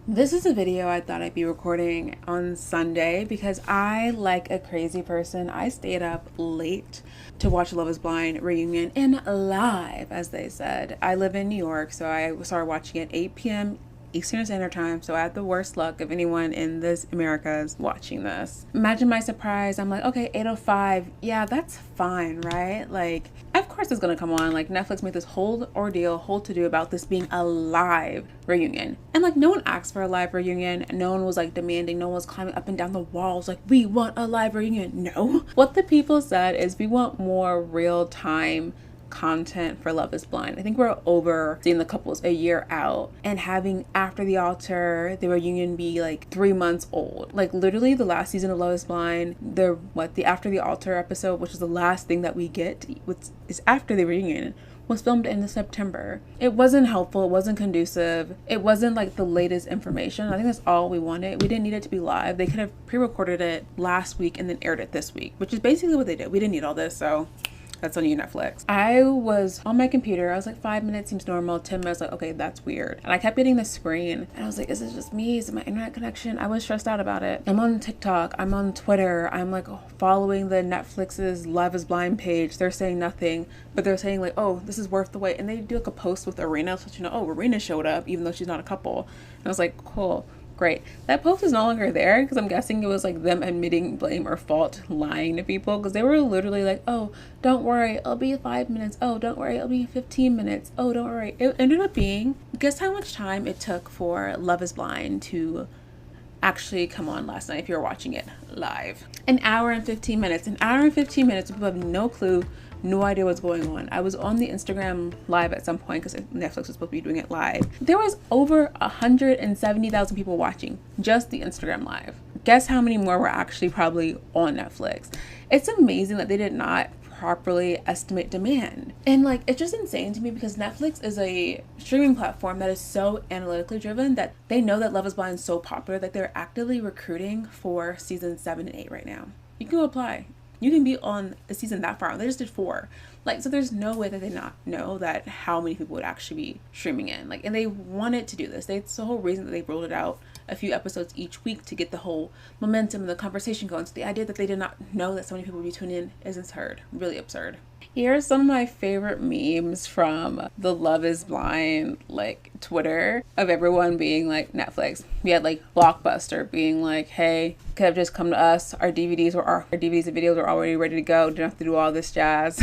This is a video I thought I'd be recording on Sunday because I, like a crazy person, I stayed up late to watch Love is Blind reunion in live, as they said. I live in New York, so I started watching it 8 p.m. Eastern Standard Time, so I had the worst luck of anyone in this Americas watching this. Imagine my surprise. I'm like, okay, 8:05. Yeah, that's fine, right? Like, of course it's gonna come on. Like, Netflix made this whole ordeal, whole to-do about this being a live reunion. And like, no one asked for a live reunion. No one was like demanding, no one was climbing up and down the walls like, we want a live reunion. No. What the people said is we want more real-time content for Love is Blind. I think we're over seeing the couples a year out and having After the Altar, the reunion, be like 3 months old. Like, literally the last season of Love is Blind, the After the Altar episode, which is the last thing that we get, which is after the reunion, was filmed in September. It wasn't helpful, it wasn't conducive, it wasn't like the latest information. I think that's all we wanted. We didn't need it to be live. They could have pre-recorded it last week and then aired it this week, which is basically what they did. We didn't need all this, so that's on you, Netflix. I was on my computer. I was like, 5 minutes seems normal. 10 minutes, like, okay, that's weird. And I kept hitting the screen. And I was like, is it just me? Is it my internet connection? I was stressed out about it. I'm on TikTok. I'm on Twitter. I'm like following the Netflix's Love is Blind page. They're saying nothing, but they're saying like, oh, this is worth the wait. And they do like a post with Arena, so you know, oh, Arena showed up, even though she's not a couple. And I was like, cool. Great. That post is no longer there because I'm guessing it was like them admitting blame or fault, lying to people, because they were literally like, oh, don't worry, it'll be 5 minutes. Oh, don't worry, it'll be 15 minutes. Oh, don't worry. It ended up being, guess how much time it took for Love is Blind to actually come on last night if you're watching it live? An hour and 15 minutes. An hour and 15 minutes. People have no clue, no idea what's going on. I was on the Instagram live at some point because Netflix was supposed to be doing it live. There was over 170,000 people watching just the Instagram live. Guess how many more were actually probably on Netflix? It's amazing that they did not properly estimate demand. And like, it's just insane to me because Netflix is a streaming platform that is so analytically driven that they know that Love is Blind is so popular that they're actively recruiting for season 7 and 8 right now. You can go apply. You can be on a season that far. They just did 4. Like, so there's no way that they not know that how many people would actually be streaming in. Like, and they wanted to do this. It's the whole reason that they rolled it out a few episodes each week to get the whole momentum and the conversation going. So the idea that they did not know that so many people would be tuning in is absurd. Really absurd. Here are some of my favorite memes from the Love is Blind like Twitter of everyone being like, Netflix. We had like Blockbuster being like, hey, could have just come to us. Our DVDs and videos were already ready to go. Didn't have to do all this jazz.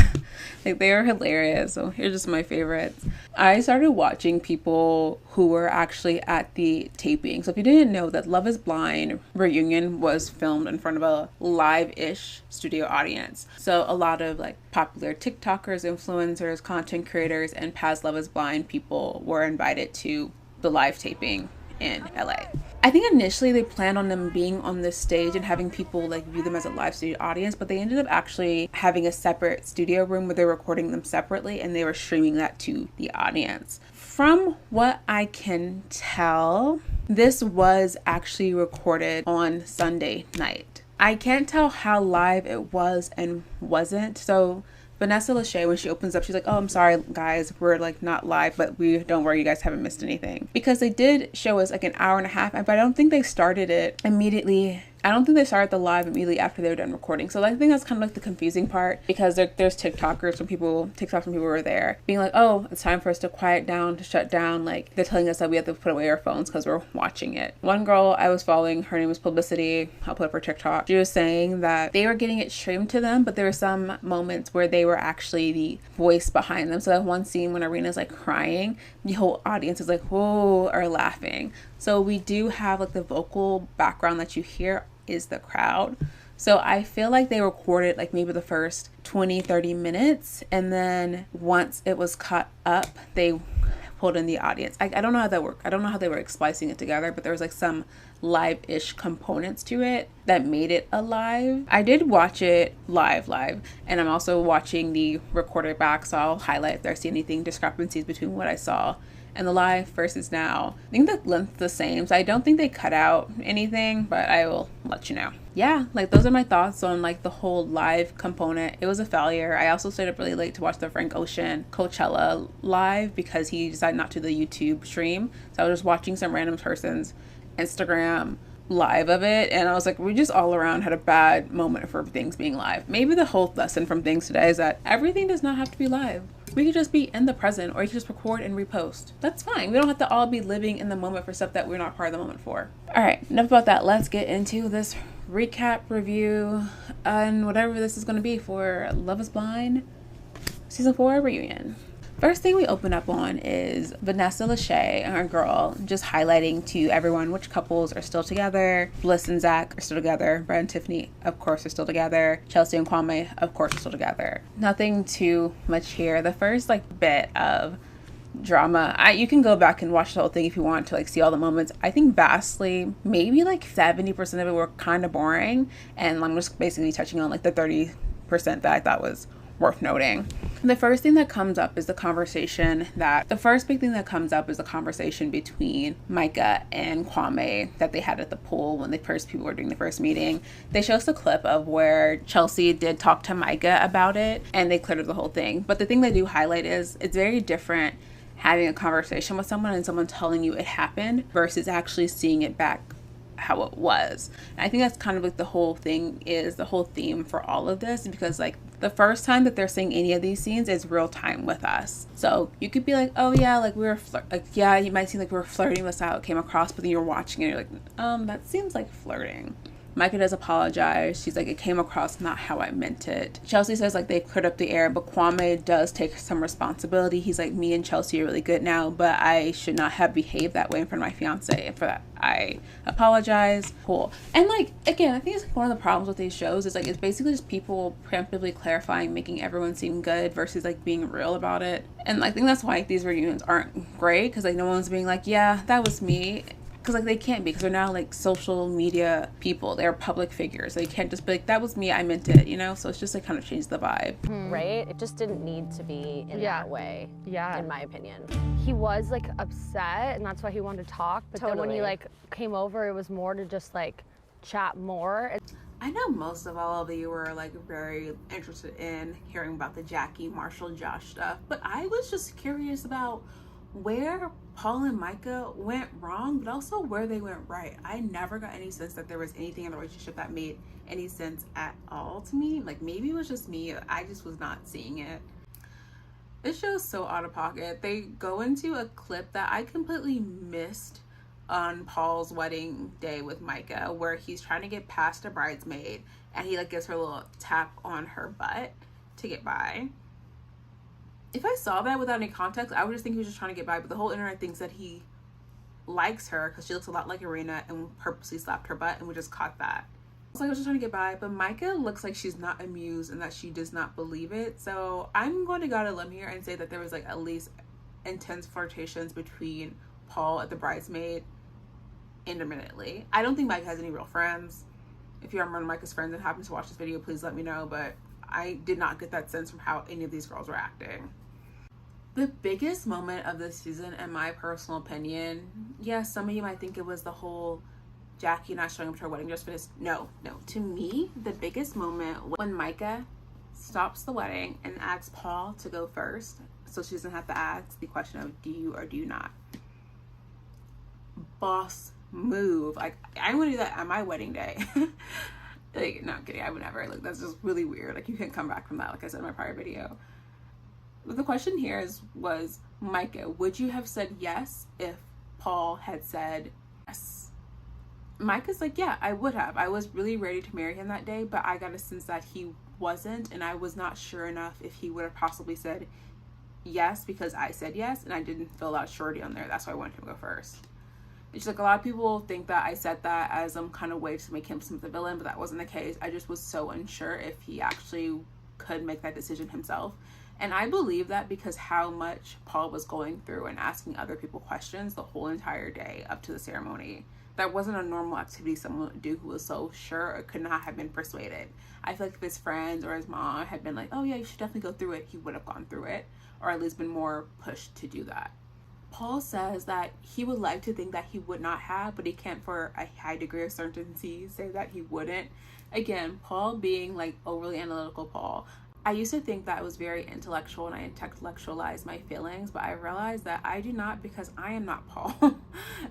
Like, they are hilarious. So here's just my favorites. I started watching people who were actually at the taping. So if you didn't know, that Love is Blind reunion was filmed in front of a live-ish studio audience. So a lot of like popular TikTokers, influencers, content creators, and past Love is Blind people were invited to the live taping in LA. I think initially they planned on them being on this stage and having people like view them as a live studio audience, but they ended up actually having a separate studio room where they're recording them separately and they were streaming that to the audience. From what I can tell, this was actually recorded on Sunday night. I can't tell how live it was and wasn't. So Vanessa Lachey, when she opens up, she's like, oh, I'm sorry, guys, we're like not live, but don't worry, you guys haven't missed anything. Because they did show us like an hour and a half, but I don't think they started it immediately. I don't think they started the live immediately after they were done recording. So I think that's kind of like the confusing part, because there's TikToks from people who were there being like, oh, it's time for us to quiet down, to shut down. Like, they're telling us that we have to put away our phones because we're watching it. One girl I was following, her name was Publicity. I'll put up her TikTok. She was saying that they were getting it streamed to them, but there were some moments where they were actually the voice behind them. So that one scene when Arena's like crying, the whole audience is like, whoa, or laughing. So we do have like the vocal background that you hear is the crowd. So I feel like they recorded like maybe the first 20-30 minutes, and then once it was cut up, they pulled in the audience. I don't know how that worked. I don't know how they were splicing it together, but there was like some live-ish components to it that made it alive. I did watch it live, and I'm also watching the recorded back, so I'll highlight if I see anything discrepancies between what I saw and the live versus now. I think the length's the same, so I don't think they cut out anything, but I will let you know. Yeah, like those are my thoughts on like the whole live component. It was a failure. I also stayed up really late to watch the Frank Ocean Coachella live because he decided not to do the YouTube stream. So I was just watching some random person's Instagram live of it, and I was like, we just all around had a bad moment for things being live. Maybe the whole lesson from things today is that everything does not have to be live. We could just be in the present, or you could just record and repost. That's fine. We don't have to all be living in the moment for stuff that we're not part of the moment for. All right, enough about that. Let's get into this recap, review, and whatever this is going to be for Love is Blind Season 4 reunion. First thing we open up on is Vanessa Lachey, our girl, just highlighting to everyone which couples are still together. Bliss and Zach are still together. Brad and Tiffany, of course, are still together. Chelsea and Kwame, of course, are still together. Nothing too much here. The first bit of drama, you can go back and watch the whole thing if you want to see all the moments. I think vastly, maybe 70% of it were kind of boring, and I'm just basically touching on the 30% that I thought was worth noting. The first thing that comes up is the first big thing that comes up is the conversation between Micah and Kwame that they had at the pool when the first people were doing the first meeting. They show us a clip of where Chelsea did talk to Micah about it, and they cleared up the whole thing. But the thing they do highlight is it's very different having a conversation with someone and someone telling you it happened versus actually seeing it back how it was. And I think that's kind of the whole thing, is the whole theme for all of this, because the first time that they're seeing any of these scenes is real time with us. So you could be like, oh yeah, we were yeah, you might seem like we were flirting, that's how it came across, but then you're watching it and you're like, that seems like flirting. Micah does apologize. She's like, it came across not how I meant it. Chelsea says they cleared up the air, but Kwame does take some responsibility. He's like, me and Chelsea are really good now, but I should not have behaved that way in front of my fiance, and for that I apologize. Cool. And again, I think it's one of the problems with these shows is it's basically just people preemptively clarifying, making everyone seem good versus being real about it. And I think that's why these reunions aren't great, because no one's being like, yeah, that was me. Because they can't be, because they're now social media people. They're public figures. They can't just be like, that was me, I meant it, So it's just kind of changed the vibe. Right? It just didn't need to be in that way, in my opinion. He was upset, and that's why he wanted to talk, but then when he came over, it was more to just chat more. I know most of all of you were very interested in hearing about the Jackie, Marshall, Josh stuff, but I was just curious about where Paul and Micah went wrong, but also where they went right. I never got any sense that there was anything in the relationship that made any sense at all to me. Maybe it was just me. I just was not seeing it. This show's so out of pocket. They go into a clip that I completely missed on Paul's wedding day with Micah, where he's trying to get past a bridesmaid, and he gives her a little tap on her butt to get by. If I saw that without any context, I would just think he was just trying to get by, but the whole internet thinks that he likes her because she looks a lot like Irina and purposely slapped her butt, and we just caught that. I was just trying to get by, but Micah looks like she's not amused and that she does not believe it. So I'm going to go out on a limb here and say that there was at least intense flirtations between Paul and the bridesmaid intermittently. I don't think Micah has any real friends. If you're one of Micah's friends and happen to watch this video, please let me know, but I did not get that sense from how any of these girls were acting. The biggest moment of this season, in my personal opinion, yes, some of you might think it was the whole Jackie not showing up to her wedding dress fitness. No. To me, the biggest moment when Micah stops the wedding and asks Paul to go first, so she doesn't have to ask the question of do you or do you not. Boss move. I want to do that on my wedding day. No, I'm kidding. I would never. That's just really weird. You can't come back from that, like I said in my prior video. But the question here was, Micah, would you have said yes if Paul had said yes? Micah's yeah, I would have. I was really ready to marry him that day, but I got a sense that he wasn't, and I was not sure enough if he would have possibly said yes because I said yes, and I didn't fill out surety on there. That's why I wanted him to go first. It's a lot of people think that I said that as some kind of way to make him the villain, but that wasn't the case. I just was so unsure if he actually could make that decision himself. And I believe that because how much Paul was going through and asking other people questions the whole entire day up to the ceremony. That wasn't a normal activity someone would do who was so sure or could not have been persuaded. I feel if his friends or his mom had been like, oh yeah, you should definitely go through it, he would have gone through it, or at least been more pushed to do that. Paul says that he would like to think that he would not have, but he can't for a high degree of certainty say that he wouldn't. Again, Paul being like overly analytical Paul. I used to think that I was very intellectual and I intellectualized my feelings, but I realized that I do not, because I am not Paul.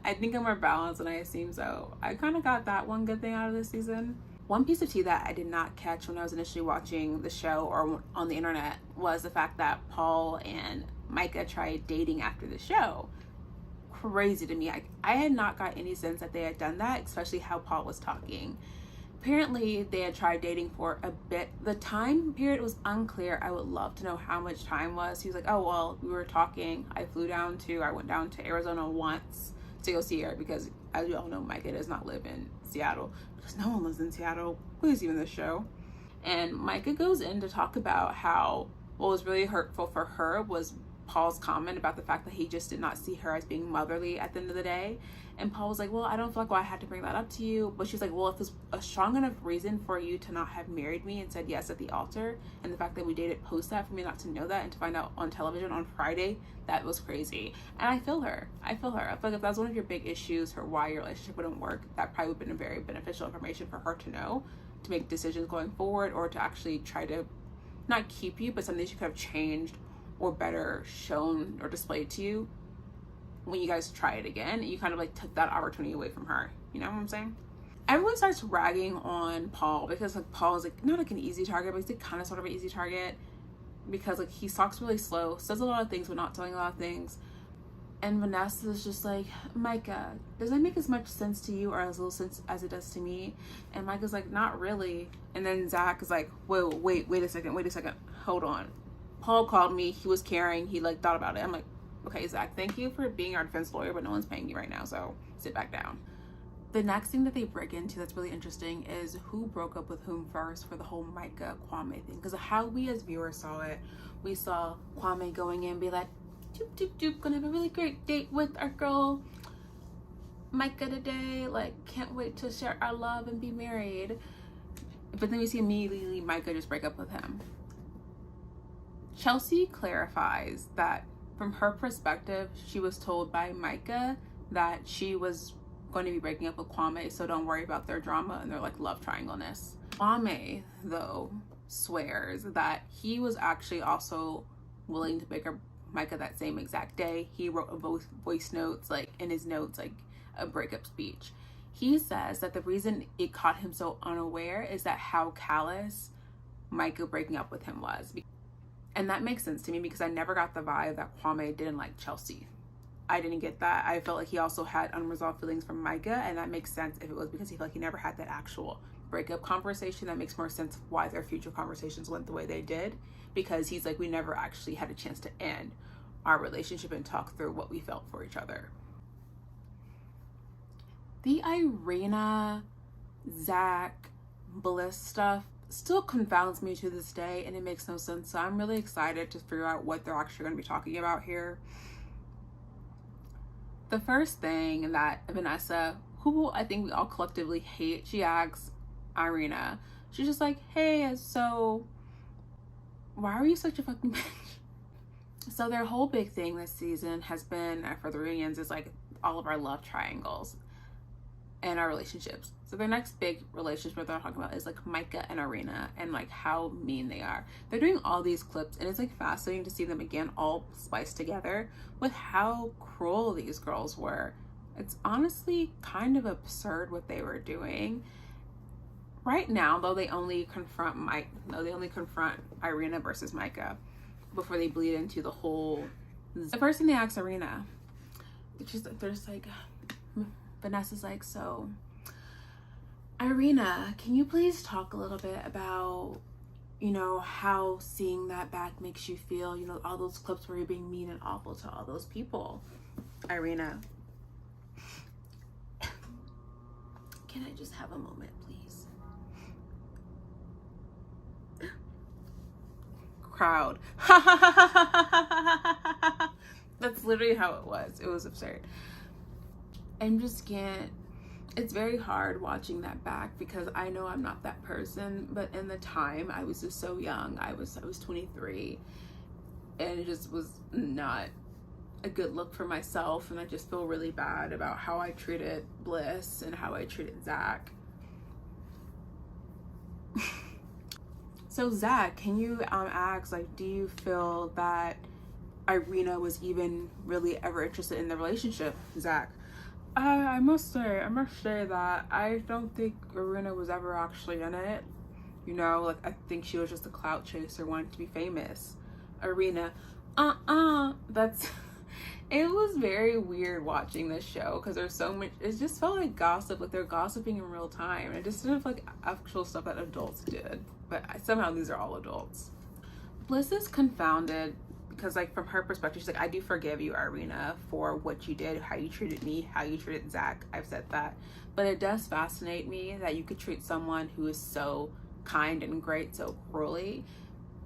I think I'm more balanced than I assume, so I kind of got that one good thing out of this season. One piece of tea that I did not catch when I was initially watching the show or on the internet was the fact that Paul and Micah tried dating after the show. Crazy to me. I had not got any sense that they had done that, especially how Paul was talking. Apparently, they had tried dating for a bit. The time period was unclear. I would love to know how much time was. He was like, oh, well, we were talking. I went down to Arizona once to go see her because, as you all know, Micah does not live in Seattle. Because no one lives in Seattle. Please, even this show. And Micah goes in to talk about how what was really hurtful for her was Paul's comment about the fact that he just did not see her as being motherly at the end of the day. And Paul was like, well, I don't feel like I had to bring that up to you. But she's like, well, if there's a strong enough reason for you to not have married me and said yes at the altar, and the fact that we dated post that, for me not to know that and to find out on television on Friday, that was crazy. And I feel her. I feel like if that's one of your big issues for why your relationship wouldn't work, that probably would have been a very beneficial information for her to know, to make decisions going forward, or to actually try to not keep you, but something she could have changed or better shown or displayed to you when you guys try it again. You kind of like took that opportunity away from her. You know what I'm saying? Everyone starts ragging on Paul because like Paul is like not like an easy target, but he's like kind of sort of an easy target because like he talks really slow, says a lot of things but not telling a lot of things. And Vanessa is just like, Micah, does that make as much sense to you or as little sense as it does to me? And Micah's like, not really. And then Zach is like, whoa, wait a second, hold on. Paul called me, he was caring, he like thought about it. I'm like, okay, Zach, thank you for being our defense lawyer, but no one's paying you right now, so sit back down. The next thing that they break into that's really interesting is who broke up with whom first for the whole Micah Kwame thing. Because how we as viewers saw it, we saw Kwame going in and be like, doop, gonna have a really great date with our girl Micah today, like can't wait to share our love and be married. But then we see immediately Micah just break up with him. Chelsea clarifies that from her perspective, she was told by Micah that she was going to be breaking up with Kwame, so don't worry about their drama and their like love triangle-ness. Kwame, though, swears that he was actually also willing to break up Micah that same exact day. He wrote a voice notes, like in his notes, like a breakup speech. He says that the reason it caught him so unaware is that how callous Micah breaking up with him was. And that makes sense to me because I never got the vibe that Kwame didn't like Chelsea. I didn't get that. I felt like he also had unresolved feelings from Micah, and that makes sense if it was because he felt like he never had that actual breakup conversation. That makes more sense of why their future conversations went the way they did, because he's like, we never actually had a chance to end our relationship and talk through what we felt for each other. The Irina, Zach, Bliss stuff still confounds me to this day, and it makes no sense. So I'm really excited to figure out what they're actually going to be talking about here. The first thing that Vanessa, who I think we all collectively hate, she asks Irina, she's just like, hey, so why are you such a fucking bitch? So their whole big thing this season has been, for the reunions, is like all of our love triangles and our relationships. So their next big relationship they're talking about is like Micah and Irina and like how mean they are. They're doing all these clips and it's like fascinating to see them again all spliced together with how cruel these girls were. It's honestly kind of absurd what they were doing. Right now, though, they only confront Irina versus Micah before they bleed into the whole. The first thing they ask Irina, they're just like, Vanessa's like, so Irina, can you please talk a little bit about, you know, how seeing that back makes you feel, you know, all those clips where you're being mean and awful to all those people. Irina, can I just have a moment, please? Crowd. That's literally how it was. It was absurd. I just can't. It's very hard watching that back because I know I'm not that person, but in the time I was just so young. I was 23 and it just was not a good look for myself, and I just feel really bad about how I treated Bliss and how I treated Zach. So Zach, can you ask, like, do you feel that Irina was even really ever interested in the relationship, Zach? I must say that I don't think Irina was ever actually in it. You know, like, I think she was just a clout chaser wanting to be famous. Irina, that's... It was very weird watching this show because there's so much, it just felt like gossip, like they're gossiping in real time. It just didn't feel like actual stuff that adults did, but somehow these are all adults. Bliss is confounded because, like, from her perspective, she's like, I do forgive you, Irina, for what you did, how you treated me, how you treated Zach. I've said that. But it does fascinate me that you could treat someone who is so kind and great so cruelly,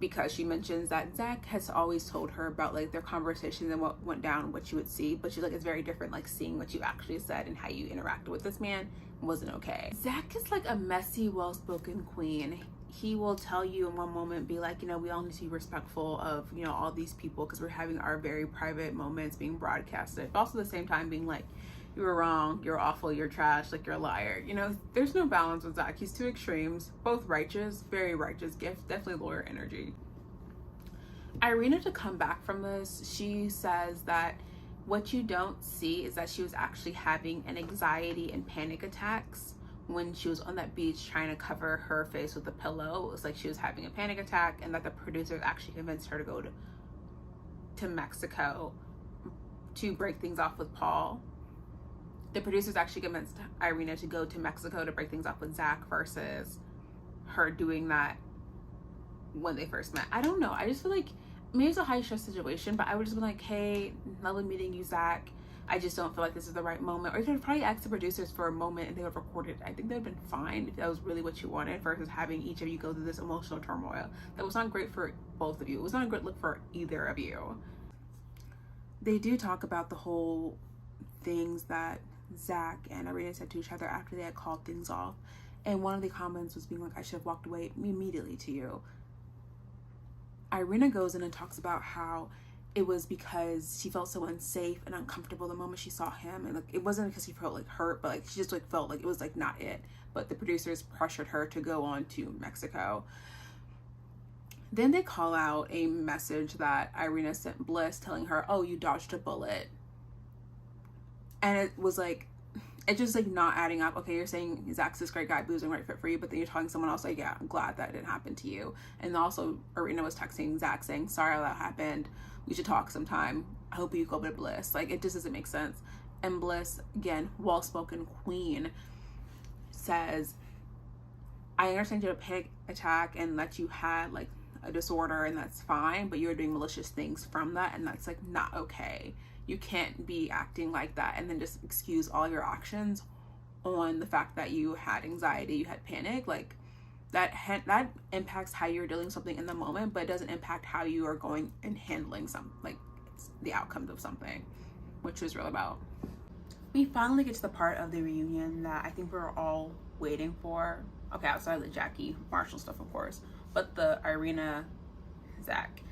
because she mentions that Zach has always told her about, like, their conversations and what went down, what you would see, but she's like, it's very different, like, seeing what you actually said and how you interacted with this man wasn't okay. Zach is like a messy, well-spoken queen. He will tell you in one moment, be like, you know, we all need to be respectful of, you know, all these people because we're having our very private moments being broadcasted, but also at the same time being like, you were wrong, you're awful, you're trash, like, you're a liar. You know, there's no balance with Zach. He's two extremes, both righteous, very righteous gift, definitely lawyer energy. Irina, to come back from this, she says that what you don't see is that she was actually having an anxiety and panic attacks when she was on that beach trying to cover her face with a pillow. It was like she was having a panic attack, and that the producers actually convinced her to go to Mexico to break things off with Paul. The producers actually convinced Irina to go to Mexico to break things off with Zach versus her doing that when they first met. I don't know. I just feel like maybe it's a high stress situation, but I would just be like, hey, lovely meeting you, Zach. I just don't feel like this is the right moment. Or you could probably ask the producers for a moment and they would record it. I think that would have been fine if that was really what you wanted versus having each of you go through this emotional turmoil. That was not great for both of you. It was not a good look for either of you. They do talk about the whole things that Zach and Irina said to each other after they had called things off. And one of the comments was being like, I should have walked away immediately to you. Irina goes in and talks about how it was because she felt so unsafe and uncomfortable the moment she saw him, and like it wasn't because she felt like hurt, but like she just like felt like it was like not it. But the producers pressured her to go on to Mexico. Then they call out a message that Irina sent Bliss telling her, oh, you dodged a bullet. And it was like, it's just like not adding up. Okay, you're saying Zach's this great guy, Boo's a right fit for you, but then you're telling someone else like, yeah, I'm glad that didn't happen to you. And also Irina was texting Zach saying, sorry that happened, we should talk sometime, I hope you go to Bliss. Like, it just doesn't make sense. And Bliss, again, well-spoken queen, says, I understand you had a panic attack and that you had like a disorder, and that's fine, but you're doing malicious things from that, and that's like not okay. You can't be acting like that and then just excuse all your actions on the fact that you had anxiety, you had panic. Like that impacts how you're dealing with something in the moment, but it doesn't impact how you are going and handling like the outcomes of something, which is real about. We finally get to the part of the reunion that I think we're all waiting for. Okay, outside of the Jackie Marshall stuff, of course, but the Irina Zach.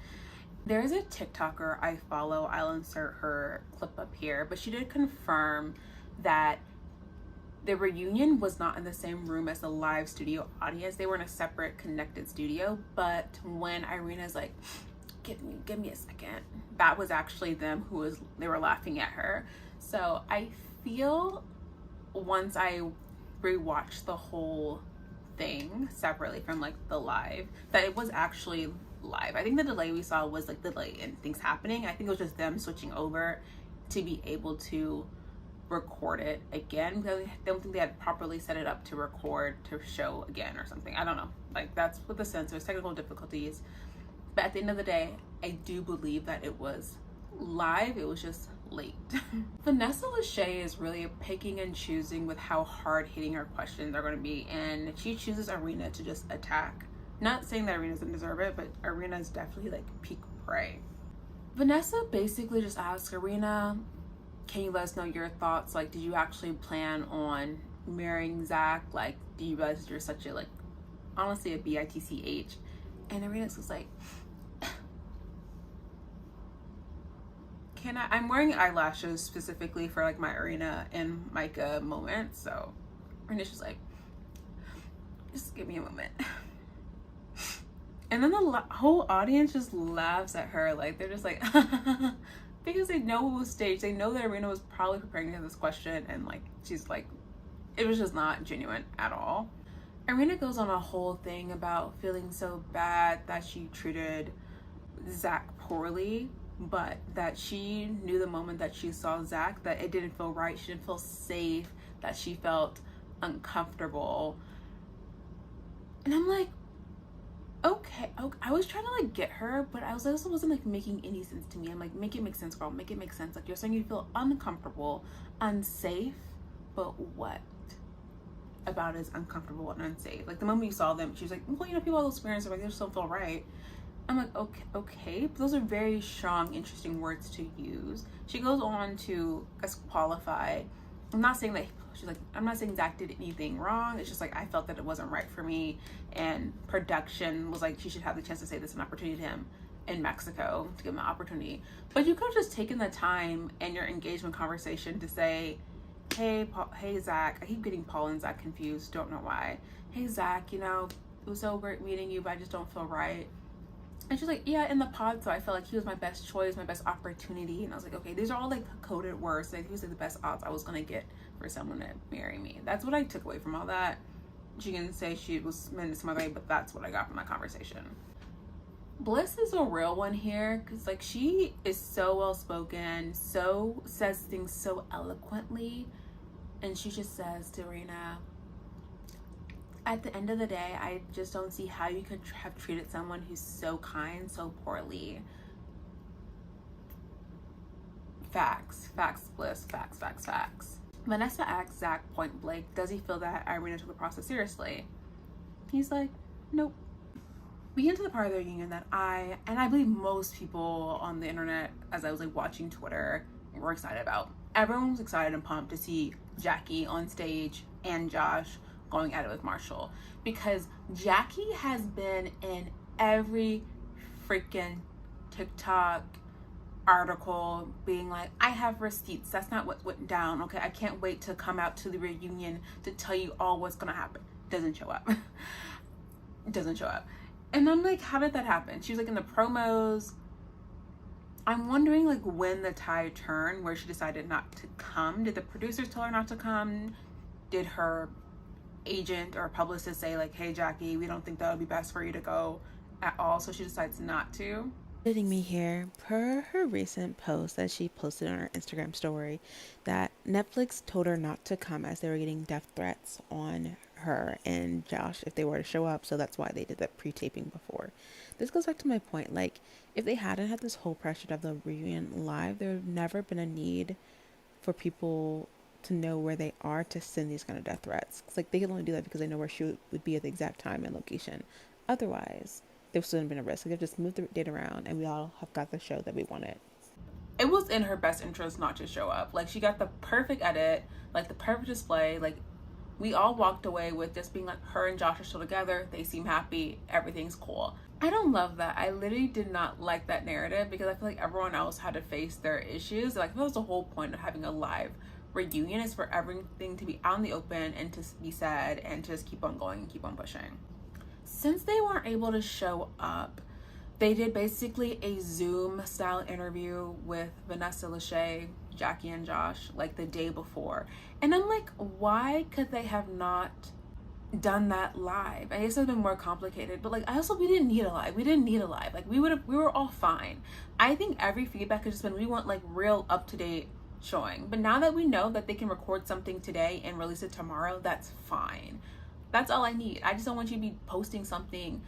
There is a TikToker I follow, I'll insert her clip up here, but she did confirm that the reunion was not in the same room as the live studio audience. They were in a separate connected studio, but when Irina's like, give me a second, that was actually them they were laughing at her. So I feel once I rewatched the whole thing separately from like the live, that it was actually live. I think the delay we saw was like the delay in things happening. I think it was just them switching over to be able to record it again, because I don't think they had properly set it up to record to show again or something. I don't know. Like, that's what the sense was, technical difficulties. But at the end of the day, I do believe that it was live. It was just late. Vanessa Lachey is really picking and choosing with how hard hitting her questions are going to be, and she chooses Irina to just attack. Not saying that Irina doesn't deserve it, but Irina is definitely like peak prey. Vanessa basically just asks Irina, can you let us know your thoughts? Like, did you actually plan on marrying Zach? Like, do you realize you're such a, like, honestly a bitch? And Irina was like, I'm wearing eyelashes specifically for like my Irina and Micah moment. So Irina's just like, just give me a moment. And then the whole audience just laughs at her. Like, they're just like, because they know it was staged. They know that Irina was probably preparing for this question. And like, she's like, it was just not genuine at all. Irina goes on a whole thing about feeling so bad that she treated Zach poorly, but that she knew the moment that she saw Zach that it didn't feel right. She didn't feel safe, that she felt uncomfortable. And I'm like, okay, I was trying to like get her, but I also wasn't like making any sense to me. I'm like, make it make sense, girl, make it make sense. Like, you're saying you feel uncomfortable, unsafe, but what about is uncomfortable and unsafe? Like, the moment you saw them, she was like, well, you know, people have those experiences, like, they just don't feel right. I'm like, okay, but those are very strong, interesting words to use. She goes on to qualify. I'm not saying that, she's like, I'm not saying Zach did anything wrong. It's just like, I felt that it wasn't right for me. And production was like, she should have the chance to say this, an opportunity to him in Mexico, to give him an opportunity. But you could have just taken the time in your engagement conversation to say, hey, hey, Zach, I keep getting Paul and Zach confused. Don't know why. Hey, Zach, you know, it was so great meeting you, but I just don't feel right. And she's like, yeah, in the pod, so I felt like he was my best choice, my best opportunity. And I was like, okay, these are all like coded words. Like, he was like the best odds I was going to get for someone to marry me. That's what I took away from all that. She can say she was meant some other way, but that's what I got from that conversation. Bliss is a real one here, because like, she is so well spoken, so says things so eloquently. And she just says to Irina, at the end of the day, I just don't see how you could have treated someone who's so kind so poorly. Facts, Bliss, facts. Vanessa asks Zach point blank, does he feel that Irina took the process seriously? He's like, nope. We get into the part of their union that I believe most people on the internet, as I was like watching Twitter, were excited about. Everyone was excited and pumped to see Jackie on stage and Josh going at it with Marshall, because Jackie has been in every freaking TikTok article being like, I have receipts, that's not what went down, okay, I can't wait to come out to the reunion to tell you all what's gonna happen. Doesn't show up. And I'm like, how did that happen? She was like in the promos. I'm wondering like when the tide turned where she decided not to come. Did the producers tell her not to come? Did her agent or publicist say like, hey Jackie, we don't think that would be best for you to go at all, so she decides not to? Editing me here, per her recent post that she posted on her Instagram story, that Netflix told her not to come as they were getting death threats on her and Josh if they were to show up, so that's why they did that pre-taping before. This goes back to my point, like, if they hadn't had this whole pressure of the reunion live, there would have never been a need for people to know where they are to send these kind of death threats. It's like, they can only do that because they know where she would be at the exact time and location. Otherwise, there still been a risk. Like, they've just moved the date around and we all have got the show that we wanted. It was in her best interest not to show up. Like, she got the perfect edit, like the perfect display. Like, we all walked away with just being like, her and Josh are still together, they seem happy, everything's cool. I don't love that. I literally did not like that narrative, because I feel like everyone else had to face their issues. Like, that was the whole point of having a live reunion, is for everything to be out in the open and to be said and to just keep on going and keep on pushing. Since they weren't able to show up, they did basically a Zoom style interview with Vanessa Lachey, Jackie and Josh, like the day before. And I'm like, why could they have not done that live? I guess it would have been more complicated, but like, we didn't need a live. Like, we were all fine. I think every feedback has just been, we want like real up-to-date showing. But now that we know that they can record something today and release it tomorrow, that's fine. That's all I need. I just don't want you to be posting something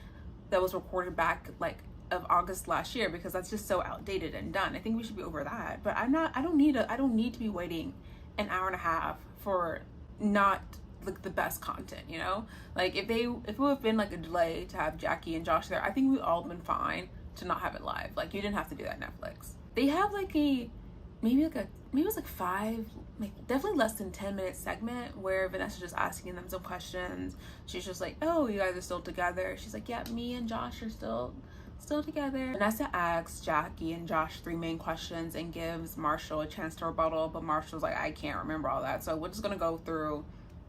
that was recorded back like of August last year, because that's just so outdated and done. I think we should be over that. But I don't need to be waiting an hour and a half for not like the best content, you know? Like, if it would have been like a delay to have Jackie and Josh there, I think we all been fine to not have it live. Like, you didn't have to do that, Netflix. They have like maybe it was like 5, like definitely less than 10-minute segment where Vanessa's just asking them some questions. She's just like, oh, you guys are still together? She's like, yeah, me and Josh are still still together. Vanessa asks Jackie and Josh 3 main questions and gives Marshall a chance to rebuttal, but Marshall's like, I can't remember all that. So we're just gonna go through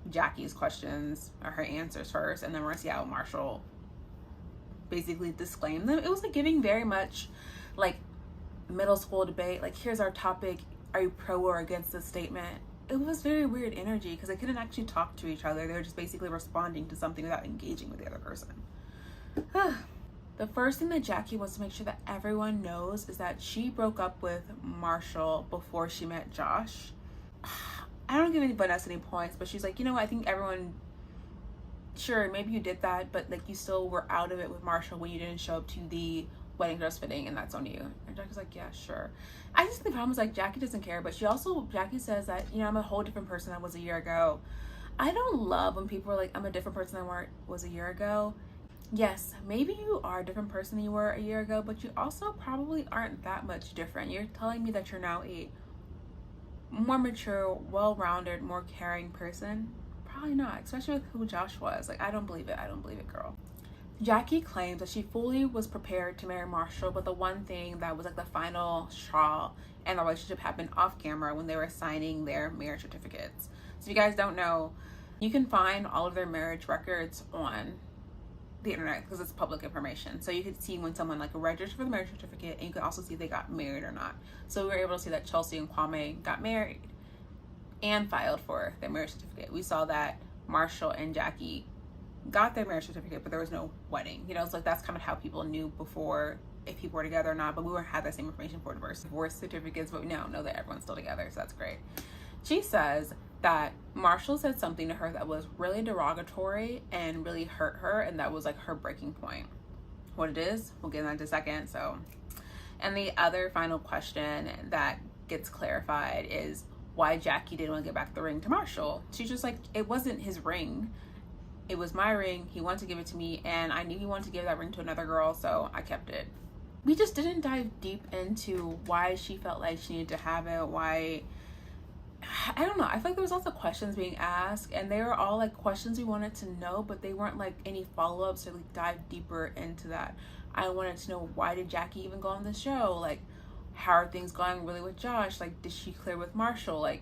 Jackie's questions or her answers first, and then we're gonna see how Marshall basically disclaimed them. It was like giving very much like middle school debate, like, here's our topic, are you pro or against this statement? It was very weird energy because they couldn't actually talk to each other. They were just basically responding to something without engaging with the other person. The first thing that Jackie wants to make sure that everyone knows is that she broke up with Marshall before she met Josh. I don't give Vanessa any points, but she's like, you know, I think everyone, sure, maybe you did that, but like you still were out of it with Marshall when you didn't show up to the wedding dress fitting, and that's on you. And Jackie's like, yeah, sure. I just think the problem is like Jackie doesn't care, but Jackie says that, you know, I'm a whole different person than I was a year ago. I don't love when people are like, I'm a different person than I was a year ago. Yes, maybe you are a different person than you were a year ago, but you also probably aren't that much different. You're telling me that you're now a more mature, well-rounded, more caring person? Probably not, especially with who Josh was. Like, I don't believe it, girl. Jackie claims that she fully was prepared to marry Marshall, but the one thing that was like the final straw and the relationship happened off camera when they were signing their marriage certificates. So if you guys don't know, you can find all of their marriage records on the internet because it's public information. So you could see when someone like registered for the marriage certificate, and you could also see if they got married or not. So we were able to see that Chelsea and Kwame got married and filed for their marriage certificate. We saw that Marshall and Jackie got their marriage certificate, but there was no wedding. You know, it's like that's kind of how people knew before if people were together or not, but we wouldn't have that same information for divorce certificates, but we now know that everyone's still together, so that's great. She says that Marshall said something to her that was really derogatory and really hurt her, and that was like her breaking point. What it is, we'll get into that in a second. So, and the other final question that gets clarified is why Jackie didn't want to get back the ring to Marshall. She's just like, it wasn't his ring. It was my ring. He wanted to give it to me, and I knew he wanted to give that ring to another girl, so I kept it. We just didn't dive deep into why she felt like she needed to have it, why, I don't know. I feel like there was lots of questions being asked, and they were all like questions we wanted to know, but they weren't like any follow-ups to like dive deeper into that. I wanted to know, why did Jackie even go on the show? Like, how are things going really with Josh? Like, did she clear with Marshall? Like,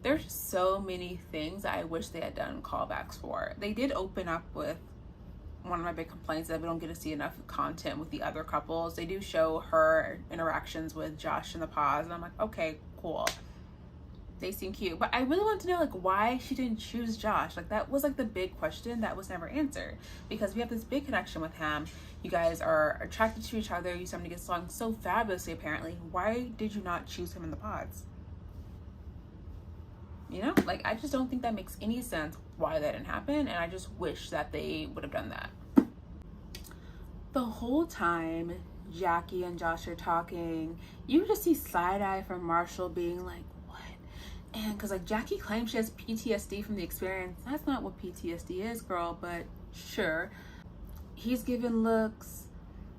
there's just so many things I wish they had done callbacks for. They did open up with one of my big complaints that we don't get to see enough content with the other couples. They do show her interactions with Josh in the pause, and I'm like, okay, cool. They seem cute. But I really want to know like why she didn't choose Josh. Like that was like the big question that was never answered. Because we have this big connection with him. You guys are attracted to each other. You seem to get along so fabulously apparently. Why did you not choose him in the pods? You know, like I just don't think that makes any sense why that didn't happen, and I just wish that they would have done that. The whole time Jackie and Josh are talking, you just see side-eye from Marshall being like, what? And because like Jackie claims she has PTSD from the experience. That's not what PTSD is, girl, but sure. He's giving looks.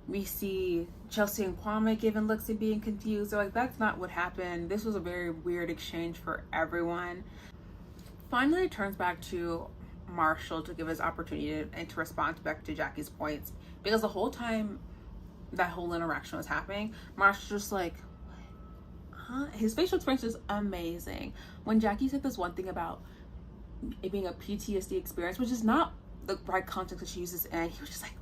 We see Chelsea and Kwame giving looks and being confused. They're like, that's not what happened. This was a very weird exchange for everyone. Finally, it turns back to Marshall to give his opportunity and to respond back to Jackie's points. Because the whole time that whole interaction was happening, Marshall's just like, huh? His facial expression is amazing. When Jackie said this one thing about it being a PTSD experience, which is not the right context that she uses, and he was just like,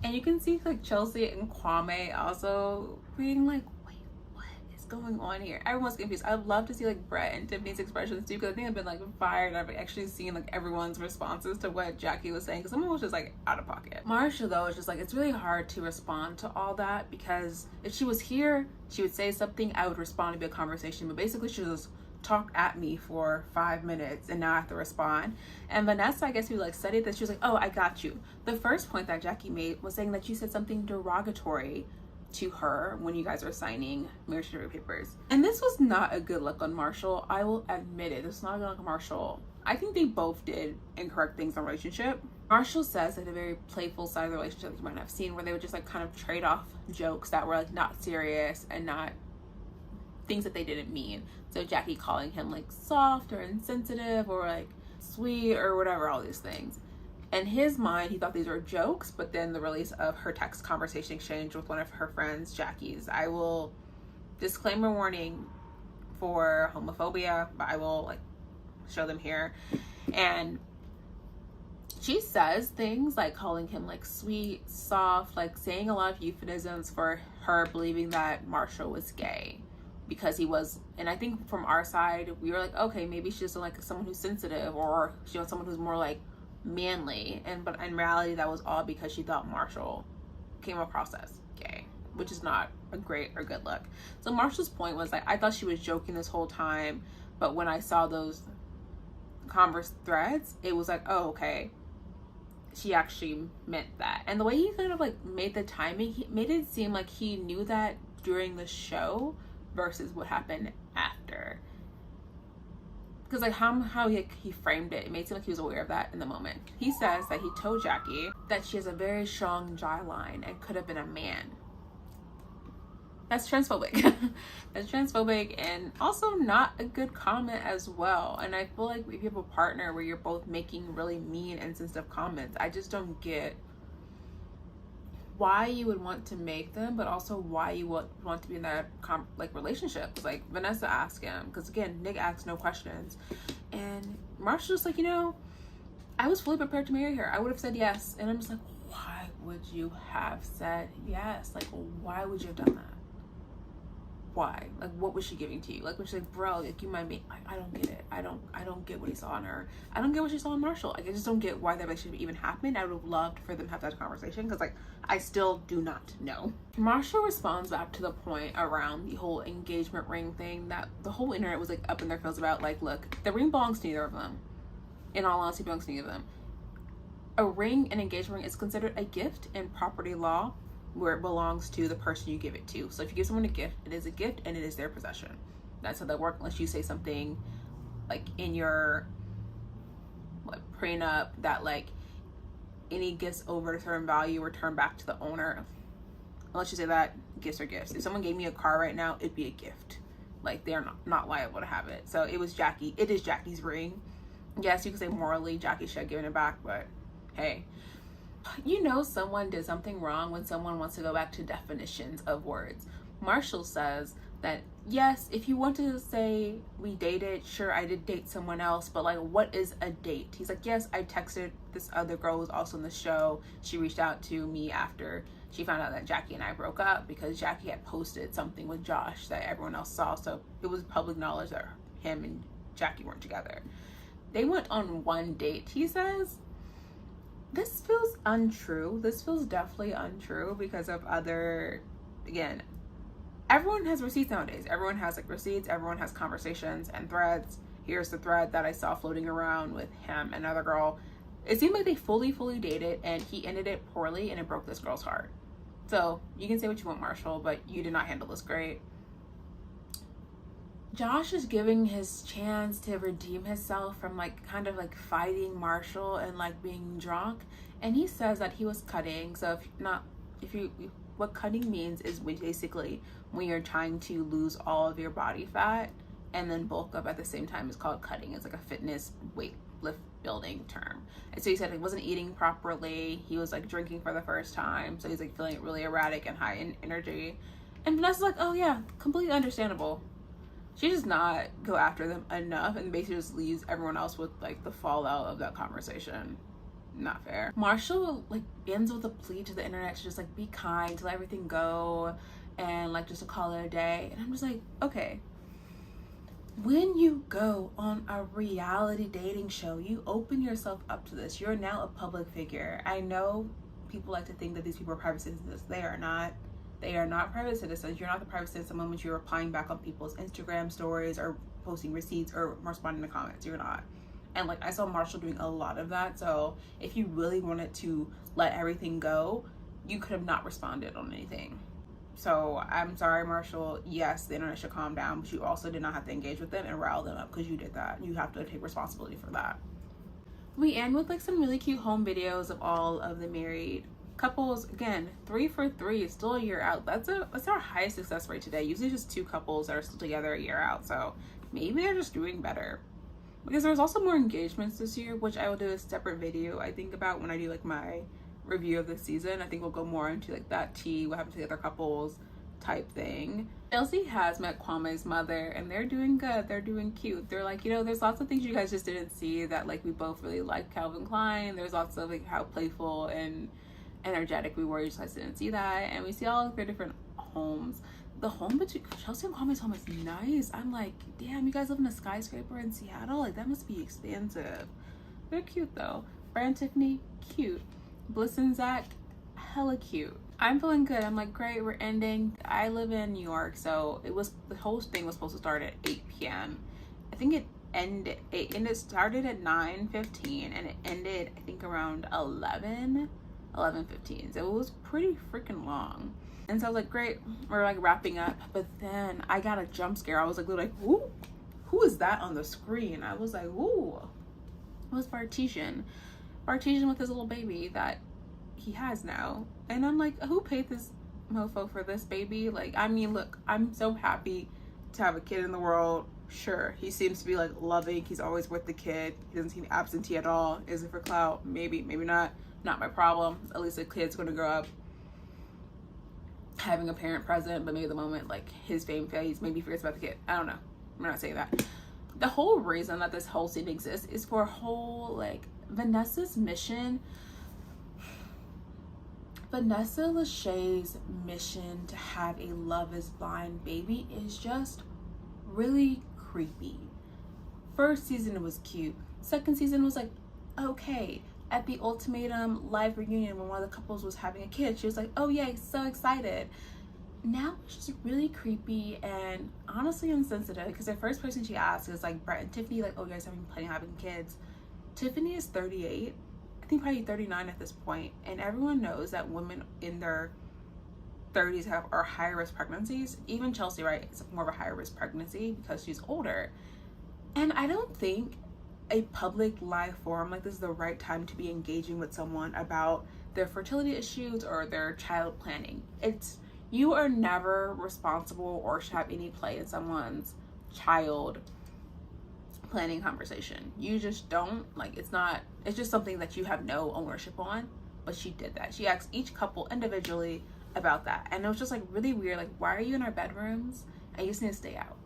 and you can see like Chelsea and Kwame also being like, wait, what is going on here? Everyone's confused. I'd love to see like Brett and Tiffany's expressions too, because I think I've been like fired. I've actually seen like everyone's responses to what Jackie was saying, because someone was just like out of pocket. Marcia though is just like, it's really hard to respond to all that, because if she was here, she would say something, I would respond to be a conversation, but basically she was talked at me for 5 minutes and now I have to respond. And Vanessa, I guess, who like studied this, she was like, oh, I got you. The first point that Jackie made was saying that you said something derogatory to her when you guys were signing marriage certificate papers. And this was not a good look on Marshall. I will admit it. This was not a good look on Marshall. I think they both did incorrect things in the relationship. Marshall says that a very playful side of the relationship that you might have seen, where they would just like kind of trade off jokes that were like not serious and not things that they didn't mean. So Jackie calling him like soft or insensitive or like sweet or whatever, all these things. In his mind, he thought these were jokes, but then the release of her text conversation exchange with one of her friends, Jackie's. I will, disclaimer warning for homophobia, but I will like show them here. And she says things like calling him like sweet, soft, like saying a lot of euphemisms for her believing that Marshall was gay because he was. And I think from our side, we were like, okay, maybe she doesn't like someone who's sensitive, or she wants someone who's more like manly. But in reality, that was all because she thought Marshall came across as gay, which is not a great or good look. So Marshall's point was like, I thought she was joking this whole time, but when I saw those Converse threads, it was like, oh, okay, she actually meant that. And the way he kind of like made the timing, he made it seem like he knew that during the show versus what happened after. Because like how he framed it, it made it seem like he was aware of that in the moment. He says that he told Jackie that she has a very strong jawline and could have been a man. That's transphobic. That's transphobic, and also not a good comment as well. And I feel like if you have a partner where you're both making really mean and sensitive comments, I just don't get why you would want to make them, but also why you would want to be in that relationship. Like Vanessa asked him, because again, Nick asked no questions, and Marshall's just like, you know, I was fully prepared to marry her. I would have said yes. And I'm just like, why would you have said yes? Like, why would you have done that? Why? Like, what was she giving to you? Like, when she's like, bro, like, you might be, I don't get it. I don't get what he saw in her. I don't get what she saw in Marshall. Like, I just don't get why that relationship even happened. I would have loved for them to have that conversation, because, like, I still do not know. Marshall responds back to the point around the whole engagement ring thing that the whole internet was, like, up in their feels about. Like, look, the ring belongs to neither of them. In all honesty, belongs to neither of them. A ring, an engagement ring, is considered a gift in property law, where it belongs to the person you give it to. So if you give someone a gift, it is a gift and it is their possession. That's how that works, unless you say something like in your prenup that like any gifts over a certain value return back to the owner. Unless you say that, gifts are gifts. If someone gave me a car right now, it'd be a gift. Like, they're not liable to have it. So it was Jackie. It is Jackie's ring. Yes, you can say morally Jackie should have given it back, but hey. You know someone did something wrong when someone wants to go back to definitions of words. Marshall says that, yes, if you want to say we dated, sure, I did date someone else, but like, what is a date? He's like, yes, I texted this other girl who's also in the show. She reached out to me after she found out that Jackie and I broke up, because Jackie had posted something with Josh that everyone else saw. So it was public knowledge that him and Jackie weren't together. They went on one date, he says. This feels untrue. This feels definitely untrue because of other, again, everyone has receipts nowadays. Everyone has like receipts. Everyone has conversations and threads. Here's the thread that I saw floating around with him and another girl. It seemed like they fully dated, and he ended it poorly, and it broke this girl's heart. So you can say what you want, Marshall, but you did not handle this great. Josh is giving his chance to redeem himself from like kind of like fighting Marshall and like being drunk, and he says that he was cutting. So what cutting means is basically when you're trying to lose all of your body fat and then bulk up at the same time. It's called cutting. It's like a fitness weight lift building term. And so he said he wasn't eating properly, he was like drinking for the first time, so he's like feeling really erratic and high in energy. And Vanessa's like, oh yeah, completely understandable. She does not go after them enough, and basically just leaves everyone else with like the fallout of that conversation. Not fair. Marshall like ends with a plea to the internet to just like be kind, to let everything go, and like just to call it a day. And I'm just like, okay, when you go on a reality dating show, you open yourself up to this. You're now a public figure. I know people like to think that these people are private citizens. They are not. They are not private citizens. You're not the private citizen the moment you're replying back on people's Instagram stories or posting receipts or responding to comments. You're not. And like, I saw Marshall doing a lot of that. So if you really wanted to let everything go, you could have not responded on anything. So I'm sorry, Marshall. Yes, the internet should calm down, but you also did not have to engage with them and rile them up, because you did that. You have to take responsibility for that. We end with like some really cute home videos of all of the married couples. Again, 3 for 3 is still a year out. That's our highest success rate today. Usually just 2 couples that are still together a year out. So maybe they're just doing better. because there was also more engagements this year, which I will do a separate video, I think, about when I do like my review of the season. I think we'll go more into like that tea, what happened to the other couples type thing. Chelsea has met Kwame's mother, and they're doing good. They're doing cute. They're like, you know, there's lots of things you guys just didn't see, that like we both really like Calvin Klein. There's lots of like how playful and energetic we were. You just didn't see that. And we see all of their different homes. The home between Chelsea and Kwame's home is nice. I'm like, damn, you guys live in a skyscraper in Seattle? Like, that must be expensive. They're cute though. Brad and Tiffany, cute. Bliss and Zach, hella cute. I'm feeling good. I'm like, great, we're ending. I live in New York, so the whole thing was supposed to start at 8 p.m. I think it started at 9:15 and it ended, I think, around 11:15. So it was pretty freaking long. And so I was like, great, we're like wrapping up. But then I got a jump scare. I was like, who is that on the screen? I was like, ooh, it was Bartesian with his little baby that he has now. And I'm like, who paid this mofo for this baby? Like, I mean, look, I'm so happy to have a kid in the world. Sure, he seems to be like loving, he's always with the kid, he doesn't seem absentee at all. Is it for clout? Maybe not my problem. At least the kid's gonna grow up having a parent present, but maybe the moment like his fame fades, maybe he forgets about the kid. I don't know, I'm not saying that. The whole reason that this whole scene exists is for a whole, like, Vanessa Lachey's mission to have a Love is Blind baby is just really creepy. First season it was cute. Second season was like, okay. At the Ultimatum live reunion, when one of the couples was having a kid, she was like, oh yay, so excited. Now it's just really creepy and honestly insensitive, because the first person she asked is like Brett and Tiffany, like, oh, you guys have been planning on having kids. Tiffany is 38, I think probably 39 at this point, and everyone knows that women in their 30s are higher risk pregnancies. Even Chelsea, right, it's more of a higher risk pregnancy because she's older. And I don't think a public live forum like this is the right time to be engaging with someone about their fertility issues or their child planning. You are never responsible or should have any play in someone's child planning conversation. You just don't. Like, it's just something that you have no ownership on. But she did that. She asked each couple individually about that. And it was just like really weird. Like, why are you in our bedrooms? And you just need to stay out.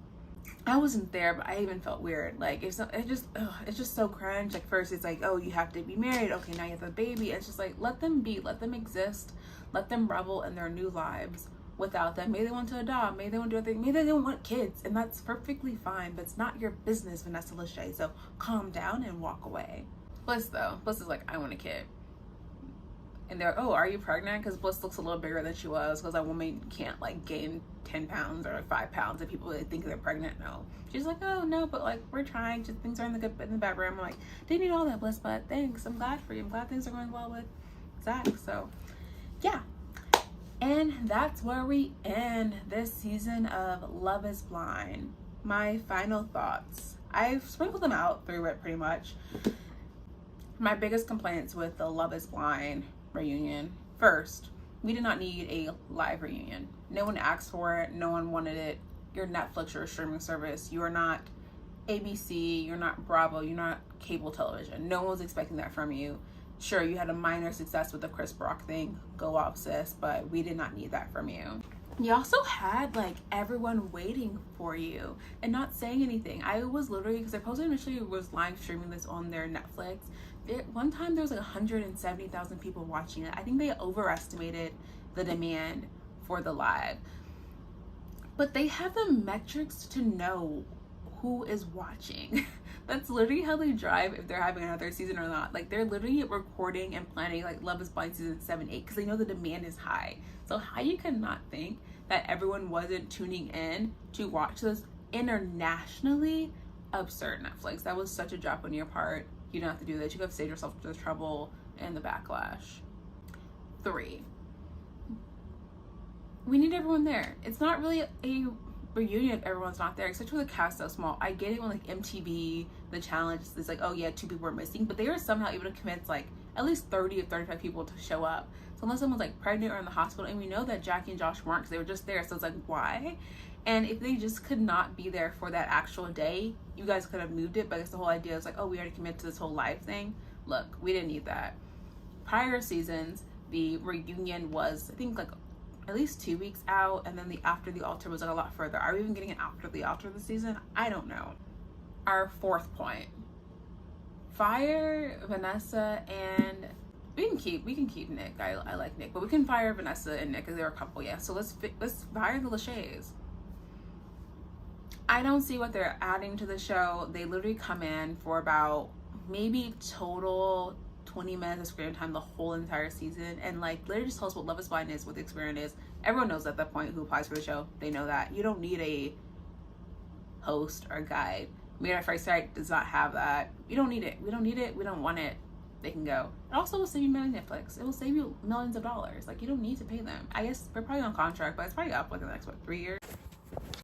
I wasn't there, but I even felt weird. Like, it's just so cringe. Like, first it's like, oh, you have to be married. Okay, now you have a baby. It's just like, let them be, let them exist, let them revel in their new lives without them. Maybe they want to adopt, maybe they want to do anything, maybe they don't want kids, and that's perfectly fine, but it's not your business, Vanessa Lachey. So calm down and walk away. Bliss is like, I want a kid. And they're like, oh, are you pregnant? Because Bliss looks a little bigger than she was, because that woman can't like gain 10 pounds or like 5 pounds and people really think they're pregnant. No, she's like, oh no, but like we're trying, just things are in the background. I'm like, didn't need all that, Bliss, but thanks, I'm glad for you. I'm glad things are going well with Zach. So yeah, and that's where we end this season of Love is Blind. My final thoughts, I've sprinkled them out through it pretty much. My biggest complaints with the Love is Blind reunion: first, we did not need a live reunion. No one asked for it, no one wanted it. You're Netflix or a streaming service. You are not ABC, you're not Bravo, you're not cable television. No one's expecting that from you. Sure, you had a minor success with the Chris Brock thing, go off sis, but we did not need that from you. You also had like everyone waiting for you and not saying anything. I was literally, because I posted initially was live streaming this on their Netflix. One time there was like 170,000 people watching it. I think they overestimated the demand for the live. But they have the metrics to know who is watching. That's literally how they drive if they're having another season or not. Like, they're literally recording and planning like Love is Blind season 7, 8 because they know the demand is high. So how you could not think that everyone wasn't tuning in to watch this internationally? Absurd, Netflix. That was such a drop on your part. You don't have to do that. You have to save yourself the trouble and the backlash. 3, we need everyone there. It's not really a reunion if everyone's not there, except for the cast so small. I get it when like MTV, the challenge, is like, oh yeah, 2 people are missing, but they were somehow able to convince like at least 30 or 35 people to show up. So unless someone's like pregnant or in the hospital, and we know that Jackie and Josh weren't because they were just there, so it's like, why? And if they just could not be there for that actual day, you guys could have moved it. But it's the whole idea is like, oh, we already committed to this whole live thing. Look, we didn't need that. Prior seasons, the reunion was, I think, like at least 2 weeks out, and then the after the altar was like a lot further. Are we even getting it after the altar this season? I don't know. Our fourth point: fire Vanessa, and we can keep Nick. I like Nick, but we can fire Vanessa and Nick because they're a couple. Yeah, so let's fire the Lachey's. I don't see what they're adding to the show. They literally come in for about maybe total 20 minutes of screen time the whole entire season, and like literally just tell us what Love is Blind is, what the experience is. Everyone knows at that point who applies for the show. They know that. You don't need a host or guide. Made at First Sight does not have that. You don't need it. We don't need it. We don't want it. They can go. It also will save you money on Netflix. It will save you millions of dollars. Like, you don't need to pay them. I guess we're probably on contract, but it's probably up like the next 3 years.